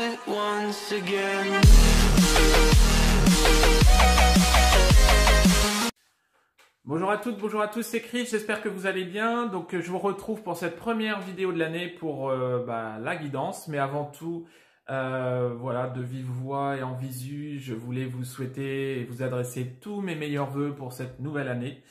Once again. Bonjour à toutes, bonjour à tous, c'est Chris, j'espère que vous allez bien. Donc je vous retrouve pour cette première vidéo de l'année pour la guidance. Mais avant tout, voilà, de vive voix et en visu, je voulais vous souhaiter et vous adresser tous mes meilleurs vœux pour cette nouvelle année.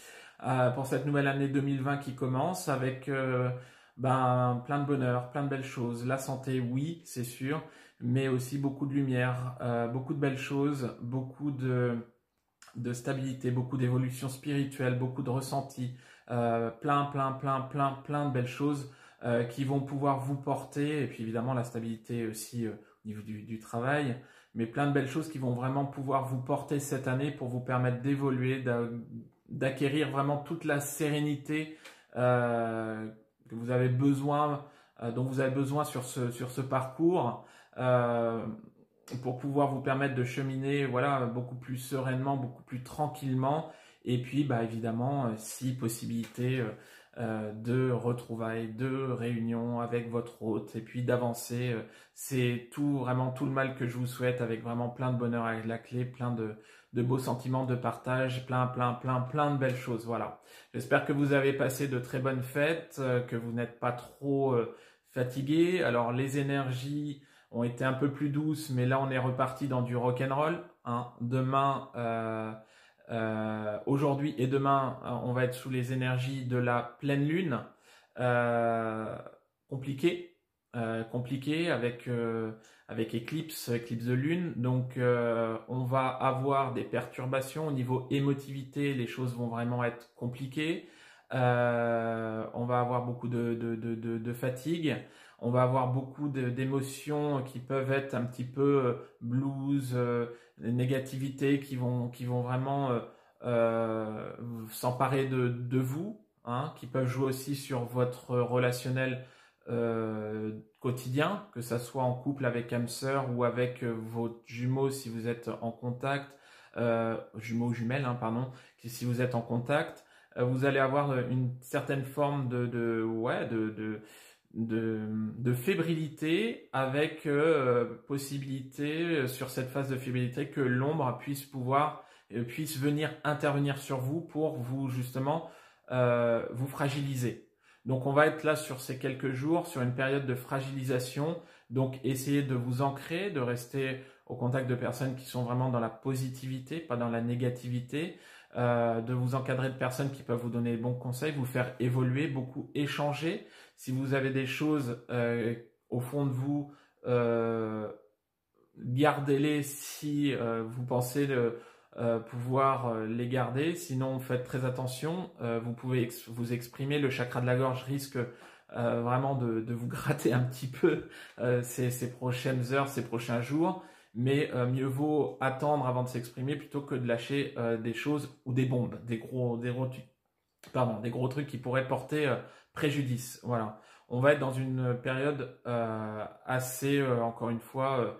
Pour cette nouvelle année 2020 qui commence avec plein de bonheur, plein de belles choses. La santé, oui, c'est sûr, mais aussi beaucoup de lumière, beaucoup de belles choses, beaucoup de stabilité, beaucoup d'évolution spirituelle, beaucoup de ressentis, plein de belles choses qui vont pouvoir vous porter, et puis évidemment la stabilité aussi au niveau du travail, mais plein de belles choses qui vont vraiment pouvoir vous porter cette année pour vous permettre d'évoluer, d'acquérir vraiment toute la sérénité que vous avez besoin, dont vous avez besoin sur ce parcours. Pour pouvoir vous permettre de cheminer voilà, beaucoup plus sereinement, beaucoup plus tranquillement. Et puis évidemment, si possibilité de retrouvailles, de réunions avec votre hôte, et puis d'avancer. C'est vraiment tout le mal que je vous souhaite, avec vraiment plein de bonheur à la clé, plein de beaux sentiments de partage, plein de belles choses. Voilà. J'espère que vous avez passé de très bonnes fêtes, que vous n'êtes pas trop fatigués. Alors les énergies ont été un peu plus douces, mais là on est reparti dans du rock'n'roll. Demain, aujourd'hui et demain, on va être sous les énergies de la pleine lune. Compliqué, avec éclipse de lune. Donc on va avoir des perturbations au niveau émotivité. Les choses vont vraiment être compliquées. On va avoir beaucoup de fatigue. On va avoir beaucoup d'émotions qui peuvent être un petit peu blues, négativité, qui vont vraiment s'emparer de vous, qui peuvent jouer aussi sur votre relationnel quotidien, que ça soit en couple avec âme sœur ou avec vos jumeaux si vous êtes en contact, jumeaux ou jumelles, pardon, si vous êtes en contact. Vous allez avoir une certaine forme de fébrilité, avec possibilité sur cette phase de fébrilité que l'ombre puisse venir intervenir sur vous pour vous justement vous fragiliser. Donc on va être là sur ces quelques jours, sur une période de fragilisation. Donc essayez de vous ancrer, de rester au contact de personnes qui sont vraiment dans la positivité, pas dans la négativité. De vous encadrer de personnes qui peuvent vous donner de bons conseils, vous faire évoluer, beaucoup échanger. Si vous avez des choses au fond de vous, gardez-les si vous pensez pouvoir les garder. Sinon, faites très attention. Vous pouvez vous exprimer. Le chakra de la gorge risque vraiment de vous gratter un petit peu ces prochaines heures, ces prochains jours. Mais mieux vaut attendre avant de s'exprimer plutôt que de lâcher des choses ou des bombes, des gros trucs qui pourraient porter préjudice. Voilà. On va être dans une période assez, encore une fois,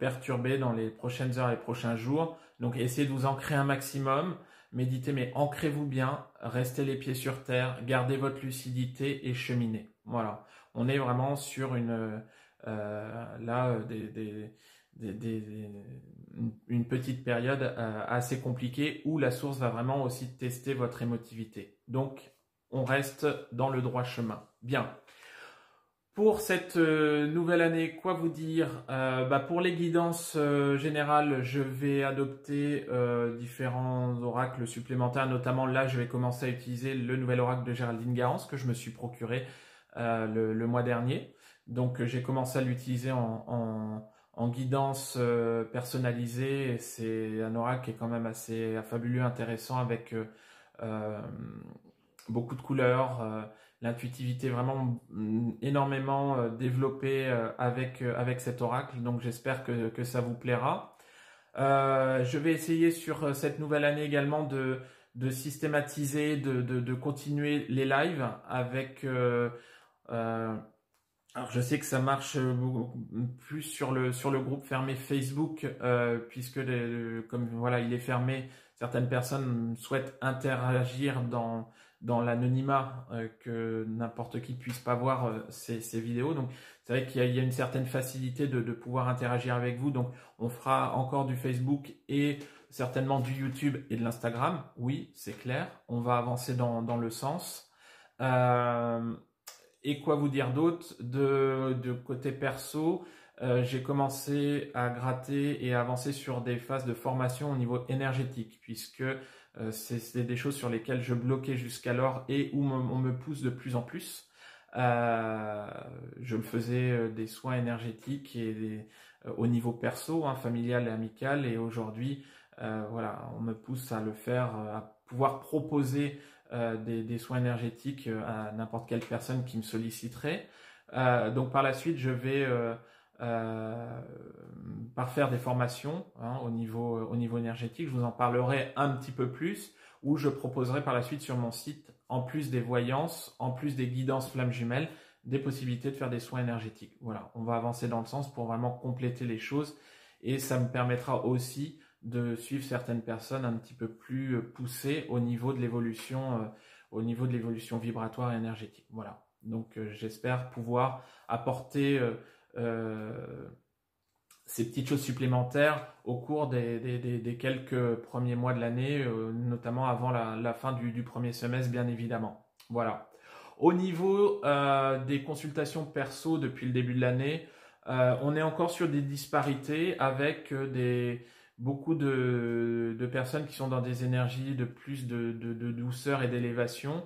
perturbée dans les prochaines heures, les prochains jours. Donc essayez de vous ancrer un maximum, méditez, mais ancrez-vous bien, restez les pieds sur terre, gardez votre lucidité et cheminez. Voilà. On est vraiment sur une une petite période assez compliquée où la source va vraiment aussi tester votre émotivité. Donc, on reste dans le droit chemin. Bien. Pour cette nouvelle année, quoi vous dire? Pour les guidances générales, je vais adopter différents oracles supplémentaires. Notamment, là, je vais commencer à utiliser le nouvel oracle de Géraldine Garance que je me suis procuré le mois dernier. Donc, j'ai commencé à l'utiliser en guidance personnalisée. C'est un oracle qui est quand même assez fabuleux, intéressant, avec beaucoup de couleurs, l'intuitivité vraiment énormément développée avec cet oracle. Donc j'espère que ça vous plaira. Je vais essayer sur cette nouvelle année également de systématiser, de continuer les lives avec alors je sais que ça marche plus sur le groupe fermé Facebook, puisque comme voilà, il est fermé, certaines personnes souhaitent interagir dans l'anonymat, que n'importe qui puisse pas voir ces vidéos. Donc c'est vrai qu'il y a une certaine facilité de pouvoir interagir avec vous. Donc, on fera encore du Facebook et certainement du YouTube et de l'Instagram. Oui, c'est clair. On va avancer dans le sens. Et quoi vous dire d'autre de côté perso, j'ai commencé à gratter et à avancer sur des phases de formation au niveau énergétique, puisque c'est des choses sur lesquelles je bloquais jusqu'alors et où on me pousse de plus en plus. Je le faisais des soins énergétiques et au niveau perso, hein, familial et amical, et aujourd'hui, voilà, on me pousse à le faire, à pouvoir proposer des soins énergétiques à n'importe quelle personne qui me solliciterait. Donc par la suite, je vais par faire des formations, hein, au niveau énergétique. Je vous en parlerai un petit peu plus, où je proposerai par la suite sur mon site, en plus des voyances, en plus des guidances flammes jumelles, des possibilités de faire des soins énergétiques. Voilà, on va avancer dans le sens pour vraiment compléter les choses, et ça me permettra aussi de suivre certaines personnes un petit peu plus poussées au niveau de l'évolution vibratoire et énergétique. Voilà. Donc j'espère pouvoir apporter ces petites choses supplémentaires au cours des quelques premiers mois de l'année, notamment avant la fin du premier semestre, bien évidemment. Voilà. Au niveau des consultations perso depuis le début de l'année, on est encore sur des disparités avec beaucoup de personnes qui sont dans des énergies de plus de douceur et d'élévation,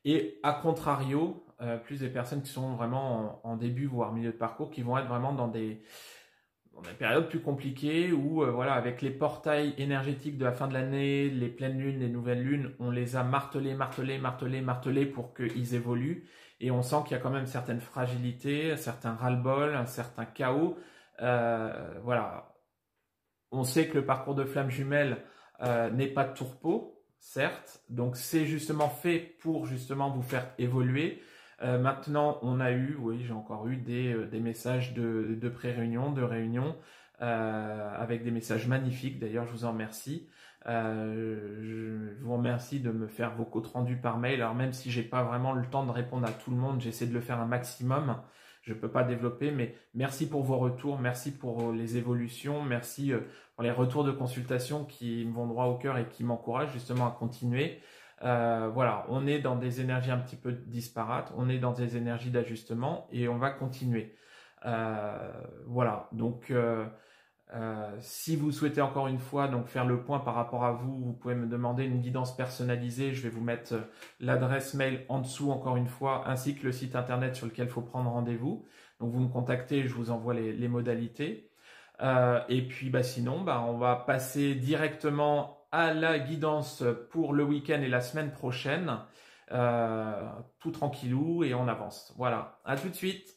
et à contrario, plus des personnes qui sont vraiment en début, voire milieu de parcours, qui vont être vraiment dans des périodes plus compliquées où, voilà, avec les portails énergétiques de la fin de l'année, les pleines lunes, les nouvelles lunes, on les a martelés pour qu'ils évoluent, et on sent qu'il y a quand même certaines fragilités, certains ras-le-bol, un certain chaos. Voilà. On sait que le parcours de flamme jumelle n'est pas de tourpeau, certes, donc c'est justement fait pour justement vous faire évoluer. Maintenant, on a eu, oui, j'ai encore eu des messages de pré-réunion, de réunion, avec des messages magnifiques. D'ailleurs, je vous en remercie. Je vous remercie de me faire vos comptes rendus par mail. Alors même si j'ai pas vraiment le temps de répondre à tout le monde, j'essaie de le faire un maximum. Je peux pas développer, mais merci pour vos retours, merci pour les évolutions, merci pour les retours de consultation qui me vont droit au cœur et qui m'encouragent justement à continuer. Voilà, on est dans des énergies un petit peu disparates, on est dans des énergies d'ajustement et on va continuer. Voilà, donc si vous souhaitez encore une fois donc faire le point par rapport à vous, vous pouvez me demander une guidance personnalisée. Je vais vous mettre l'adresse mail en dessous encore une fois, ainsi que le site internet sur lequel il faut prendre rendez-vous. Donc vous me contactez, je vous envoie les modalités. Et puis sinon, on va passer directement à la guidance pour le week-end et la semaine prochaine. Tout tranquillou et on avance. Voilà, à tout de suite.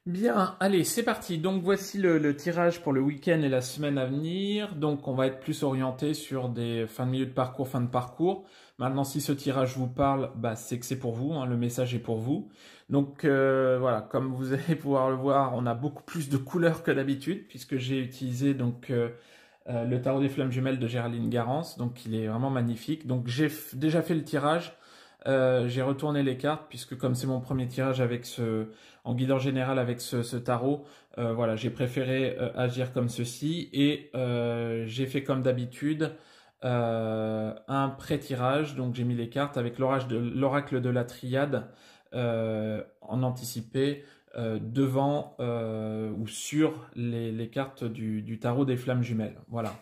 Bien, allez, c'est parti. Donc voici le tirage pour le week-end et la semaine à venir. Donc on va être plus orienté sur des fins de milieu de parcours, fin de parcours. Maintenant, si ce tirage vous parle, c'est que c'est pour vous, hein, le message est pour vous. Donc voilà, comme vous allez pouvoir le voir, on a beaucoup plus de couleurs que d'habitude, puisque j'ai utilisé donc le tarot des flammes jumelles de Géraldine Garance. Donc il est vraiment magnifique. Donc j'ai déjà fait le tirage. J'ai retourné les cartes puisque comme c'est mon premier tirage avec en guidance générale avec ce tarot, voilà, j'ai préféré agir comme ceci et j'ai fait comme d'habitude un pré-tirage. Donc j'ai mis les cartes avec l'oracle de la triade en anticipé devant ou sur les cartes du tarot des flammes jumelles. Voilà.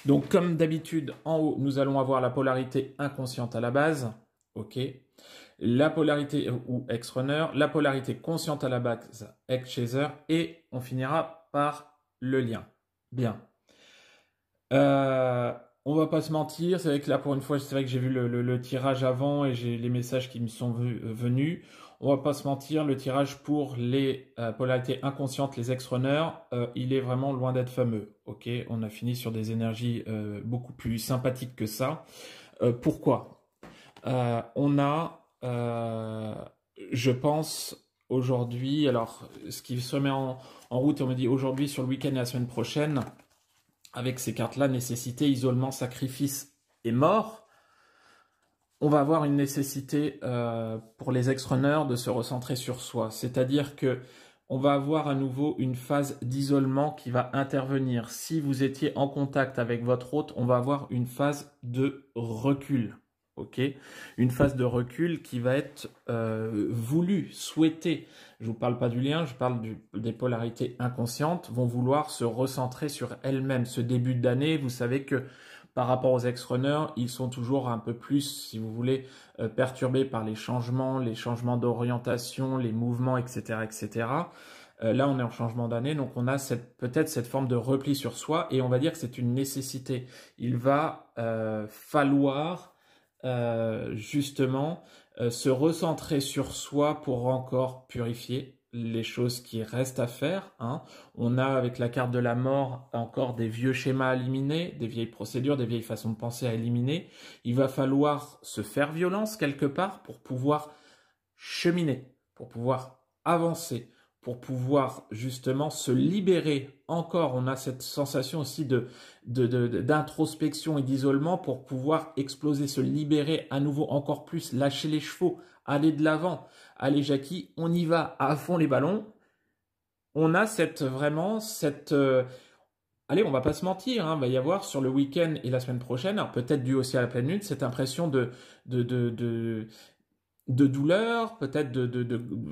Donc comme d'habitude, en haut, nous allons avoir la polarité inconsciente à la base. Ok. La polarité ou ex-runner, la polarité consciente à la base, ex-chaser, et on finira par le lien. Bien. On va pas se mentir, c'est vrai que là pour une fois, c'est vrai que j'ai vu le tirage avant et j'ai les messages qui me sont venus. On va pas se mentir, le tirage pour les polarités inconscientes, les ex-runners, il est vraiment loin d'être fameux. Ok, on a fini sur des énergies beaucoup plus sympathiques que ça. Pourquoi on a, je pense, aujourd'hui, alors ce qui se met en route, on me dit aujourd'hui, sur le week-end et la semaine prochaine, avec ces cartes-là, nécessité, isolement, sacrifice et mort, on va avoir une nécessité pour les ex-runners de se recentrer sur soi. C'est-à-dire que on va avoir à nouveau une phase d'isolement qui va intervenir. Si vous étiez en contact avec votre hôte, on va avoir une phase de recul. Ok, une phase de recul qui va être voulue, souhaitée. Je ne vous parle pas du lien, je parle des polarités inconscientes vont vouloir se recentrer sur elles-mêmes. Ce début d'année, vous savez que par rapport aux ex-runners, ils sont toujours un peu plus, si vous voulez, perturbés par les changements d'orientation, les mouvements, etc., etc. Là, on est en changement d'année, donc on a peut-être cette forme de repli sur soi, et on va dire que c'est une nécessité. Il va falloir justement se recentrer sur soi pour encore purifier les choses qui restent à faire. Hein. On a avec la carte de la mort encore des vieux schémas à éliminer, des vieilles procédures, des vieilles façons de penser à éliminer. Il va falloir se faire violence quelque part pour pouvoir cheminer, pour pouvoir avancer, pour pouvoir justement se libérer encore. On a cette sensation aussi d'introspection et d'isolement pour pouvoir exploser, se libérer à nouveau encore plus, lâcher les chevaux, aller de l'avant. Allez Jackie, on y va à fond les ballons. On a allez, on va pas se mentir, hein, va y avoir sur le week-end et la semaine prochaine, peut-être dû aussi à la pleine lune, cette impression de douleur, peut-être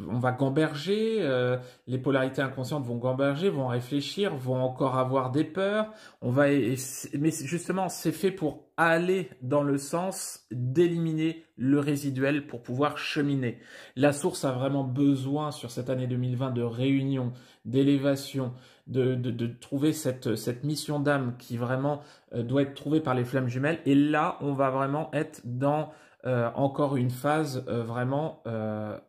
on va gamberger, les polarités inconscientes vont gamberger, vont réfléchir, vont encore avoir des peurs. Mais justement, c'est fait pour aller dans le sens d'éliminer le résiduel pour pouvoir cheminer. La source a vraiment besoin sur cette année 2020 de réunion, d'élévation, de trouver cette mission d'âme qui vraiment doit être trouvée par les flammes jumelles. Et là, on va vraiment être dans encore une phase vraiment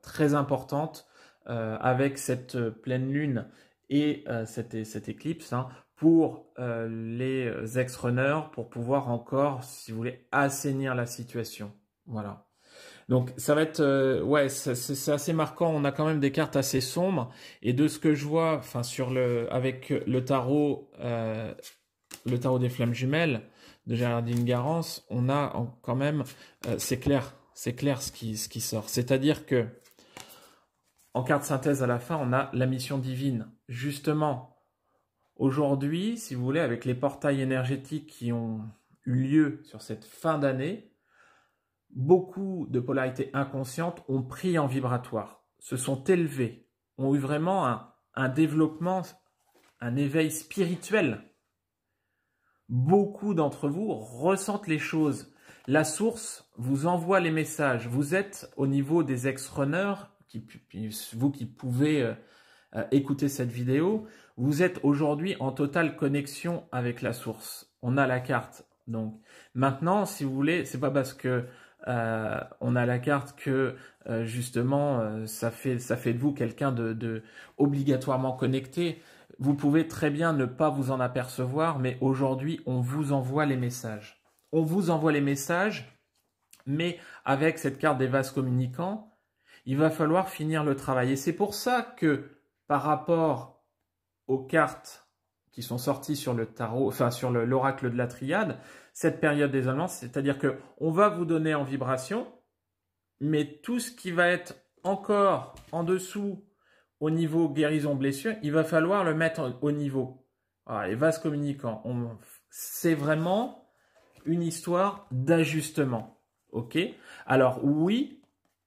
très importante avec cette pleine lune et cette éclipse hein, pour les ex-runners pour pouvoir encore, si vous voulez, assainir la situation. Voilà. Donc ça va être, ouais, c'est assez marquant. On a quand même des cartes assez sombres et de ce que je vois, enfin avec le tarot des flammes jumelles de Géraldine Garance, on a quand même, c'est clair ce qui sort. C'est-à-dire que en carte synthèse à la fin, on a la mission divine. Justement, aujourd'hui, si vous voulez, avec les portails énergétiques qui ont eu lieu sur cette fin d'année, beaucoup de polarités inconscientes ont pris en vibratoire, se sont élevées, ont eu vraiment un développement, un éveil spirituel. Beaucoup d'entre vous ressentent les choses. La source vous envoie les messages. Vous êtes au niveau des ex-runners, vous qui pouvez écouter cette vidéo, vous êtes aujourd'hui en totale connexion avec la source. On a la carte. Donc maintenant, si vous voulez, c'est pas parce que on a la carte que justement ça fait de vous quelqu'un de obligatoirement connecté. Vous pouvez très bien ne pas vous en apercevoir, mais aujourd'hui, on vous envoie les messages. On vous envoie les messages, mais avec cette carte des vases communicants, il va falloir finir le travail. Et c'est pour ça que, par rapport aux cartes qui sont sorties sur le tarot, enfin sur l'oracle de la triade, cette période d'isolement, c'est-à-dire qu'on va vous donner en vibration, mais tout ce qui va être encore en dessous, au niveau guérison blessure, il va falloir le mettre au niveau. Voilà, les vases communicants, c'est vraiment une histoire d'ajustement. Ok? Alors oui,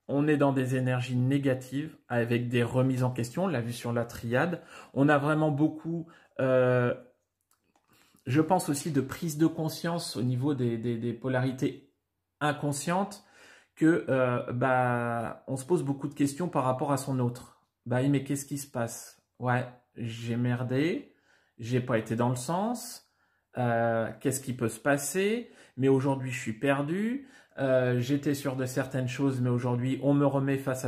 on est dans des énergies négatives avec des remises en question, on l'a vu sur la triade. On a vraiment beaucoup, je pense aussi, de prise de conscience au niveau des polarités inconscientes que on se pose beaucoup de questions par rapport à son autre. Bah oui, mais qu'est-ce qui se passe? Ouais, j'ai merdé, j'ai pas été dans le sens, qu'est-ce qui peut se passer? Mais aujourd'hui, je suis perdu, j'étais sûr de certaines choses, mais aujourd'hui, on me remet face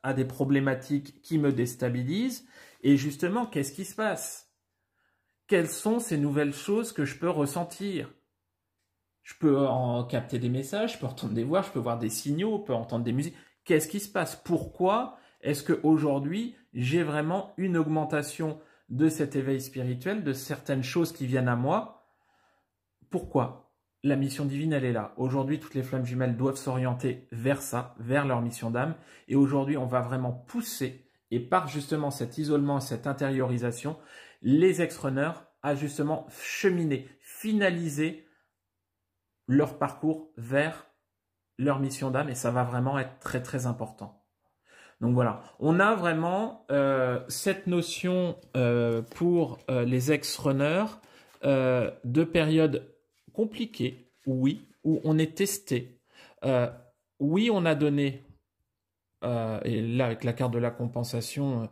à des problématiques qui me déstabilisent. Et justement, qu'est-ce qui se passe? Quelles sont ces nouvelles choses que je peux ressentir? Je peux en capter des messages, je peux entendre des voix, je peux voir des signaux, je peux entendre des musiques. Qu'est-ce qui se passe? Pourquoi Est-ce qu'aujourd'hui, j'ai vraiment une augmentation de cet éveil spirituel, de certaines choses qui viennent à moi? Pourquoi? La mission divine, elle est là. Aujourd'hui, toutes les flammes jumelles doivent s'orienter vers ça, vers leur mission d'âme. Et aujourd'hui, on va vraiment pousser, et par justement cet isolement, cette intériorisation, les ex-runners à justement cheminer, finaliser leur parcours vers leur mission d'âme. Et ça va vraiment être très, très important. Donc voilà, on a vraiment cette notion pour les ex-runners de période compliquée, oui, où on est testé. Oui, on a donné, et là avec la carte de la compensation,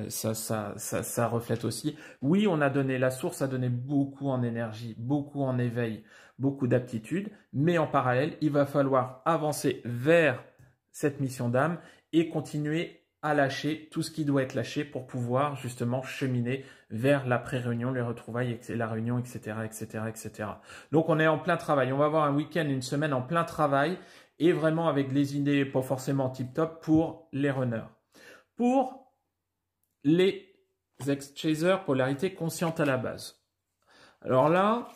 ça reflète aussi, oui, on a donné, la source a donné beaucoup en énergie, beaucoup en éveil, beaucoup d'aptitude, mais en parallèle, il va falloir avancer vers cette mission d'âme et continuer à lâcher tout ce qui doit être lâché pour pouvoir justement cheminer vers l'après-réunion, les retrouvailles, la réunion, etc., etc., etc. Donc on est en plein travail. On va avoir un week-end, une semaine en plein travail et vraiment avec les idées pas forcément tip-top pour les runners. Pour les ex-chasers, polarité consciente à la base. Alors là,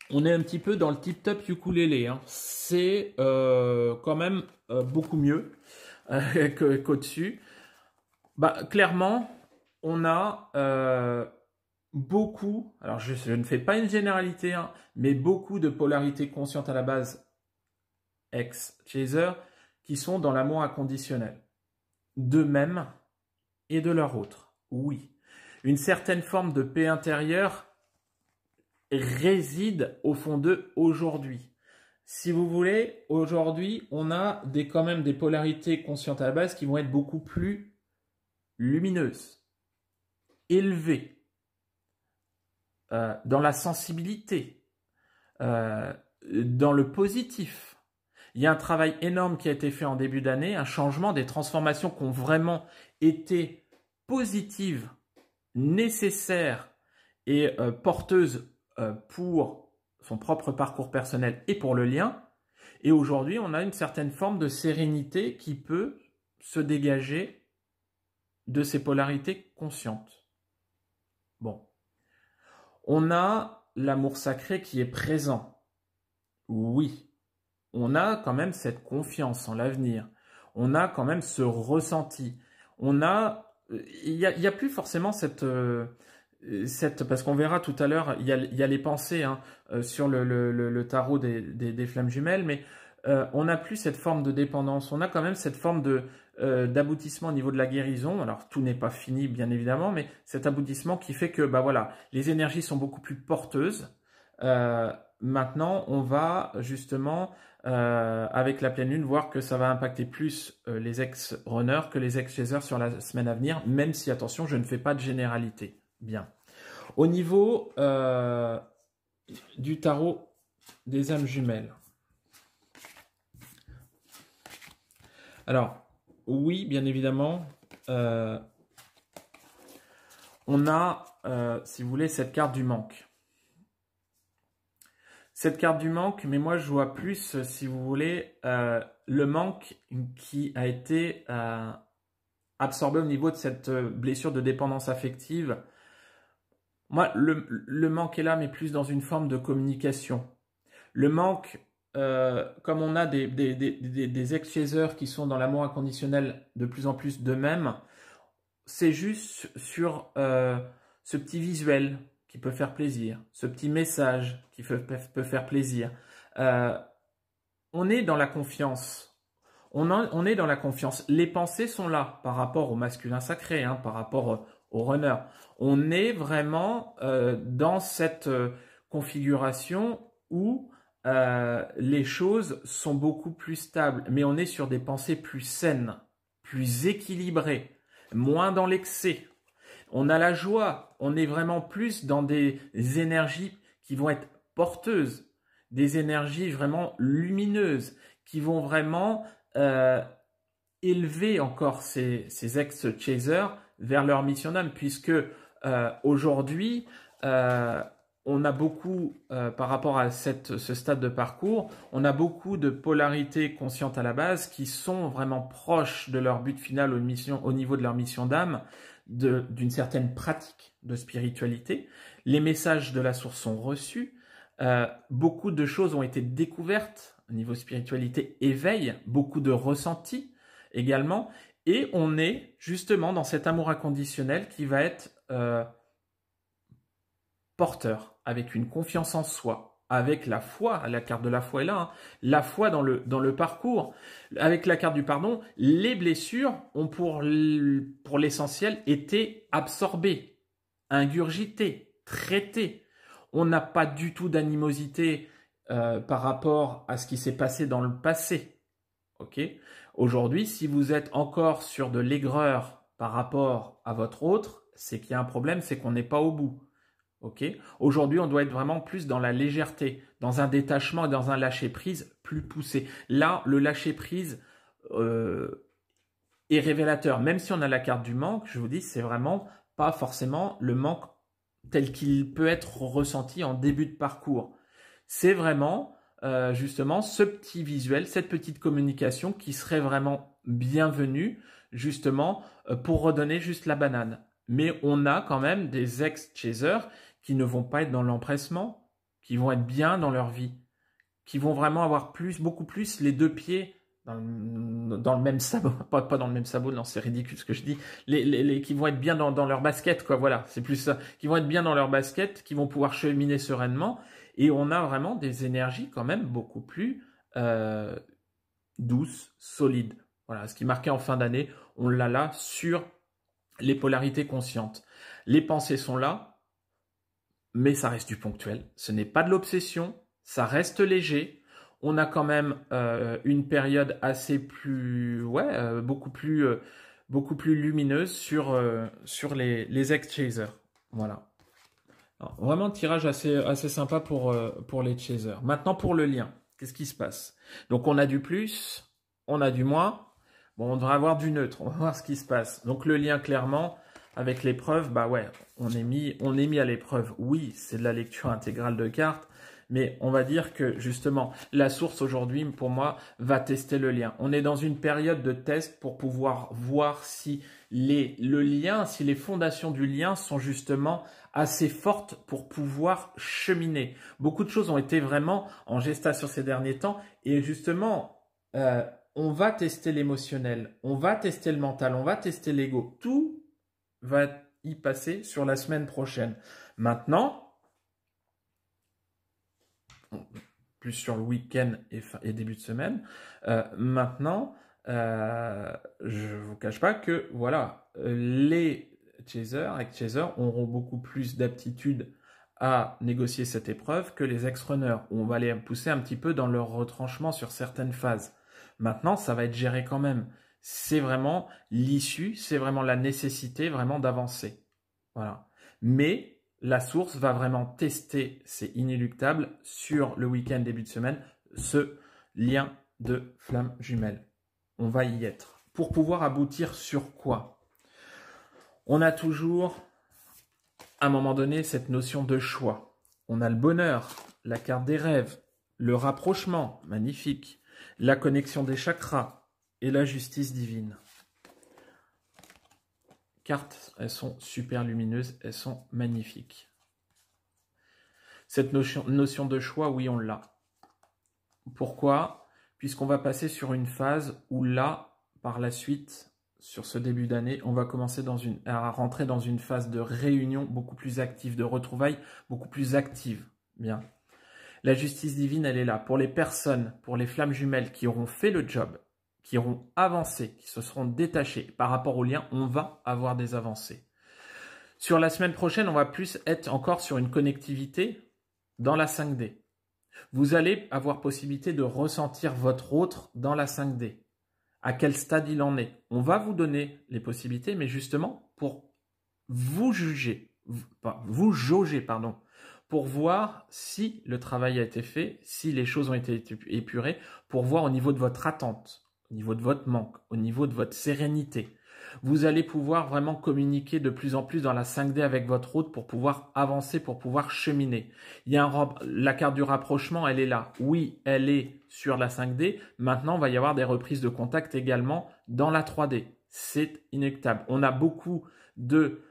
on est un petit peu dans le tip-top ukulélé. Hein. C'est quand même beaucoup mieux qu'au-dessus. Bah, clairement, on a beaucoup, alors je ne fais pas une généralité, hein, mais beaucoup de polarité consciente à la base ex-chaser qui sont dans l'amour inconditionnel. D'eux-mêmes et de leur autre. Oui. Une certaine forme de paix intérieure réside au fond d'eux aujourd'hui. Si vous voulez, aujourd'hui, on a quand même des polarités conscientes à la base qui vont être beaucoup plus lumineuses, élevées, dans la sensibilité, dans le positif. Il y a un travail énorme qui a été fait en début d'année, un changement, des transformations qui ont vraiment été positives, nécessaires et porteuses pour son propre parcours personnel et pour le lien. Et aujourd'hui, on a une certaine forme de sérénité qui peut se dégager de ces polarités conscientes. Bon. On a l'amour sacré qui est présent. Oui. On a quand même cette confiance en l'avenir. On a quand même ce ressenti. On a... Il y a plus forcément cette parce qu'on verra tout à l'heure, il y a les pensées hein, sur le tarot des flammes jumelles, mais on n'a plus cette forme de dépendance. On a quand même cette forme d'aboutissement au niveau de la guérison. Alors tout n'est pas fini bien évidemment, mais cet aboutissement qui fait que bah voilà, les énergies sont beaucoup plus porteuses. Maintenant, on va justement avec la pleine lune voir que ça va impacter plus les ex-runners que les ex-chasers sur la semaine à venir, même si attention, je ne fais pas de généralité. Bien. Au niveau du tarot des âmes jumelles. Alors, oui, bien évidemment, on a, si vous voulez, cette carte du manque. Cette carte du manque, mais moi je vois plus, si vous voulez, le manque qui a été absorbé au niveau de cette blessure de dépendance affective. Moi, le manque est là, mais plus dans une forme de communication. Le manque, comme on a des ex-chasers qui sont dans l'amour inconditionnel de plus en plus d'eux-mêmes, c'est juste sur ce petit visuel qui peut faire plaisir, ce petit message qui peut faire plaisir. On est dans la confiance. On est dans la confiance. Les pensées sont là par rapport au masculin sacré, hein, par rapport au runner. On est vraiment dans cette configuration où les choses sont beaucoup plus stables, mais on est sur des pensées plus saines, plus équilibrées, moins dans l'excès. On a la joie, on est vraiment plus dans des énergies qui vont être porteuses, des énergies vraiment lumineuses, qui vont vraiment élever encore ces ex-chasers vers leur mission d'âme, puisque aujourd'hui, on a beaucoup, par rapport à ce stade de parcours, on a beaucoup de polarités conscientes à la base qui sont vraiment proches de leur but final au niveau de leur mission d'âme, d'une certaine pratique de spiritualité. Les messages de la source sont reçus. Beaucoup de choses ont été découvertes au niveau spiritualité, éveil, beaucoup de ressentis également. Et on est justement dans cet amour inconditionnel qui va être porteur, avec une confiance en soi, avec la foi, la carte de la foi est là, hein, la foi dans le parcours, avec la carte du pardon, les blessures ont pour l'essentiel été absorbées, ingurgitées, traitées. On n'a pas du tout d'animosité par rapport à ce qui s'est passé dans le passé. Okay. Aujourd'hui, si vous êtes encore sur de l'aigreur par rapport à votre autre, c'est qu'il y a un problème, c'est qu'on n'est pas au bout. Okay. Aujourd'hui, on doit être vraiment plus dans la légèreté, dans un détachement et dans un lâcher-prise plus poussé. Là, le lâcher-prise est révélateur. Même si on a la carte du manque, je vous dis, c'est vraiment pas forcément le manque tel qu'il peut être ressenti en début de parcours. C'est vraiment justement ce petit visuel, cette petite communication qui serait vraiment bienvenue justement pour redonner juste la banane. Mais on a quand même des ex-chasers qui ne vont pas être dans l'empressement, qui vont être bien dans leur vie, qui vont vraiment avoir beaucoup plus les deux pieds dans le même sabot, pas dans le même sabot, non c'est ridicule ce que je dis, qui vont être bien dans leur basket, quoi, voilà, c'est plus ça, qui vont être bien dans leur basket, qui vont pouvoir cheminer sereinement, et on a vraiment des énergies quand même beaucoup plus douces, solides. Voilà, ce qui marquait en fin d'année, on l'a là sur les polarités conscientes. Les pensées sont là, mais ça reste du ponctuel. Ce n'est pas de l'obsession, ça reste léger. On a quand même une période assez plus, beaucoup plus lumineuse sur les ex-chasers. Voilà. Alors, vraiment un tirage assez sympa pour les chasers. Maintenant pour le lien, qu'est-ce qui se passe? Donc on a du plus, on a du moins. Bon, on devrait avoir du neutre, on va voir ce qui se passe. Donc le lien clairement avec l'épreuve, bah ouais, on est mis à l'épreuve. Oui, c'est de la lecture intégrale de cartes, mais on va dire que justement la source aujourd'hui pour moi va tester le lien. On est dans une période de test pour pouvoir voir si le lien, si les fondations du lien sont justement assez fortes pour pouvoir cheminer. Beaucoup de choses ont été vraiment en gestation ces derniers temps et justement on va tester l'émotionnel, on va tester le mental, on va tester l'ego. Tout va y passer sur la semaine prochaine. Maintenant, plus sur le week-end et début de semaine, maintenant, je ne vous cache pas que voilà, les chasers auront beaucoup plus d'aptitude à négocier cette épreuve que les ex-runners, où on va les pousser un petit peu dans leur retranchement sur certaines phases. Maintenant, ça va être géré quand même. C'est vraiment l'issue, c'est vraiment la nécessité vraiment d'avancer. Voilà. Mais la source va vraiment tester, c'est inéluctable, sur le week-end début de semaine, ce lien de flamme jumelle. On va y être. Pour pouvoir aboutir sur quoi? On a toujours, à un moment donné, cette notion de choix. On a le bonheur, la carte des rêves, le rapprochement, magnifique, la connexion des chakras et la justice divine. Cartes, elles sont super lumineuses, elles sont magnifiques. Cette notion de choix, oui, on l'a. Pourquoi? Puisqu'on va passer sur une phase où là, par la suite, sur ce début d'année, on va commencer à rentrer dans une phase de réunion beaucoup plus active, de retrouvailles beaucoup plus active. Bien. La justice divine, elle est là. Pour les personnes, pour les flammes jumelles qui auront fait le job, qui auront avancé, qui se seront détachées par rapport au lien, on va avoir des avancées. Sur la semaine prochaine, on va plus être encore sur une connectivité dans la 5D. Vous allez avoir possibilité de ressentir votre autre dans la 5D. À quel stade il en est? On va vous donner les possibilités, mais justement pour vous jauger, pour voir si le travail a été fait, si les choses ont été épurées, pour voir au niveau de votre attente, au niveau de votre manque, au niveau de votre sérénité. Vous allez pouvoir vraiment communiquer de plus en plus dans la 5D avec votre hôte pour pouvoir avancer, pour pouvoir cheminer. Il y a la carte du rapprochement, elle est là. Oui, elle est sur la 5D. Maintenant, il va y avoir des reprises de contact également dans la 3D. C'est inéluctable. On a beaucoup de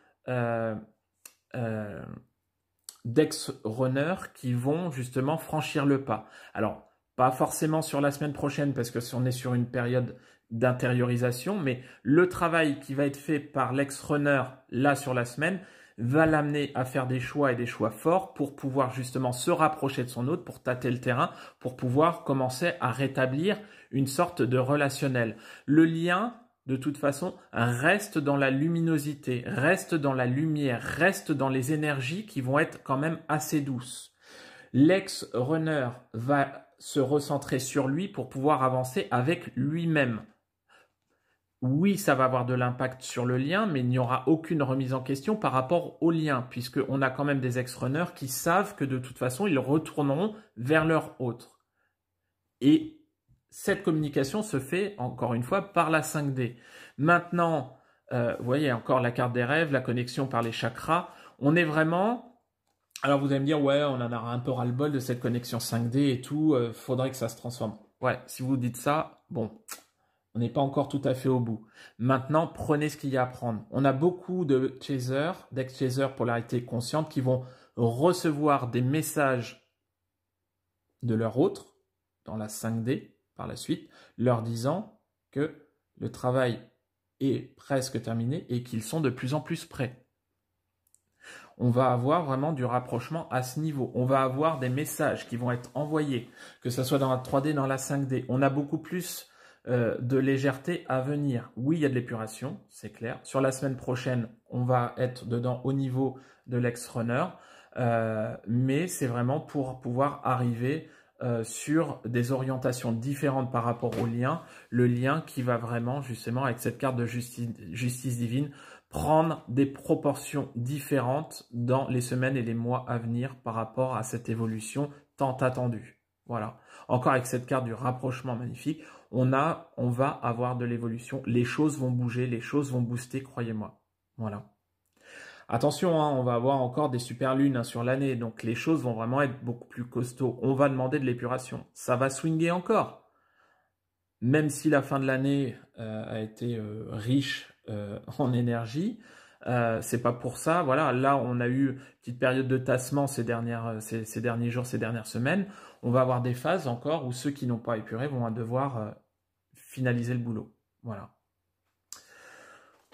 d'ex-runners qui vont justement franchir le pas. Alors, pas forcément sur la semaine prochaine parce que on est sur une période d'intériorisation, mais le travail qui va être fait par l'ex-runner là sur la semaine va l'amener à faire des choix et des choix forts pour pouvoir justement se rapprocher de son hôte, pour tâter le terrain, pour pouvoir commencer à rétablir une sorte de relationnel. Le lien, de toute façon, reste dans la luminosité, reste dans la lumière, reste dans les énergies qui vont être quand même assez douces. L'ex-runner va se recentrer sur lui pour pouvoir avancer avec lui-même. Oui, ça va avoir de l'impact sur le lien, mais il n'y aura aucune remise en question par rapport au lien, puisqu'on a quand même des ex-runners qui savent que de toute façon, ils retourneront vers leur autre. Et cette communication se fait, encore une fois, par la 5D. Maintenant, vous voyez encore la carte des rêves, la connexion par les chakras. On est vraiment... Alors vous allez me dire, ouais, on en aura un peu ras-le-bol de cette connexion 5D et tout, faudrait que ça se transforme. Ouais, si vous dites ça, bon... On n'est pas encore tout à fait au bout. Maintenant, prenez ce qu'il y a à prendre. On a beaucoup de chasers, d'ex-chasers polarité consciente qui vont recevoir des messages de leur autre dans la 5D par la suite, leur disant que le travail est presque terminé et qu'ils sont de plus en plus prêts. On va avoir vraiment du rapprochement à ce niveau. On va avoir des messages qui vont être envoyés, que ce soit dans la 3D, dans la 5D. On a beaucoup plus de légèreté à venir. Oui, il y a de l'épuration, c'est clair. Sur la semaine prochaine, on va être dedans au niveau de l'ex-runner, mais c'est vraiment pour pouvoir arriver sur des orientations différentes par rapport au lien, le lien qui va vraiment justement avec cette carte de justice divine prendre des proportions différentes dans les semaines et les mois à venir par rapport à cette évolution tant attendue. Voilà. Encore avec cette carte du rapprochement magnifique, on va avoir de l'évolution. Les choses vont bouger, les choses vont booster, croyez-moi. Voilà. Attention, hein, on va avoir encore des super lunes sur l'année, donc les choses vont vraiment être beaucoup plus costauds. On va demander de l'épuration. Ça va swinguer encore. Même si la fin de l'année a été riche en énergie, c'est pas pour ça. Voilà, là on a eu une petite période de tassement ces derniers jours, ces dernières semaines. On va avoir des phases encore où ceux qui n'ont pas épuré vont devoir finaliser le boulot. Voilà.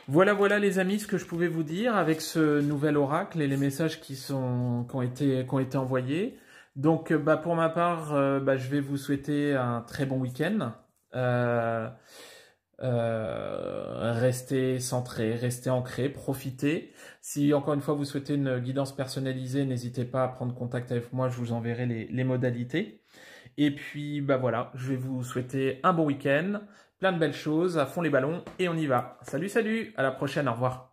Voilà les amis ce que je pouvais vous dire avec ce nouvel oracle et les messages qui ont été envoyés. Donc pour ma part, je vais vous souhaiter un très bon week-end. Restez centré, restez ancré, profitez. Si encore une fois vous souhaitez une guidance personnalisée, n'hésitez pas à prendre contact avec moi, je vous enverrai les modalités. Et puis voilà, je vais vous souhaiter un bon week-end, plein de belles choses, à fond les ballons et on y va. Salut, à la prochaine, au revoir.